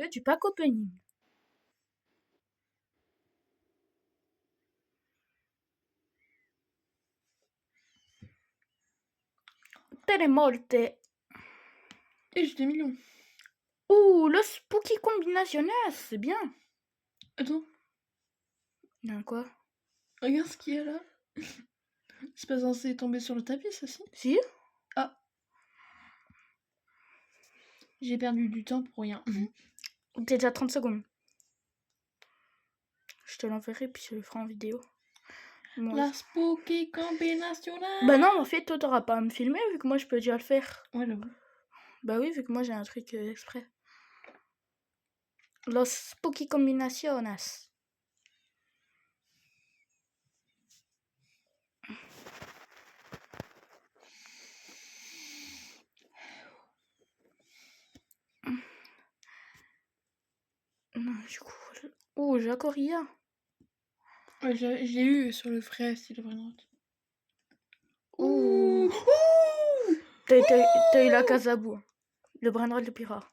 du pack opening. Telemolte. Et j'ai des millions. Ouh, le Spooky Combinaciones, c'est bien. Attends, Quoi? regarde ce qu'il y a là. C'est pas censé tomber sur le tapis, ça, si? Si? Ah. J'ai perdu du temps pour rien. T'es déjà 30 secondes. Je te l'enverrai puis je le ferai en vidéo. Moi, La Spooky Combinacional. Bah non, en fait, toi, t'auras pas à me filmer vu que moi, je peux déjà le faire. Ouais, j'avoue. Bah oui, vu que moi, j'ai un truc exprès. Los Spooky Combinaciones. Non, du coup... Oh, Jacoria. Ouais, je l'ai eu sur le frais, c'est le vrai note. Ouh. Ouh. T'as eu la Casabou. Le Brainrod le Pirate.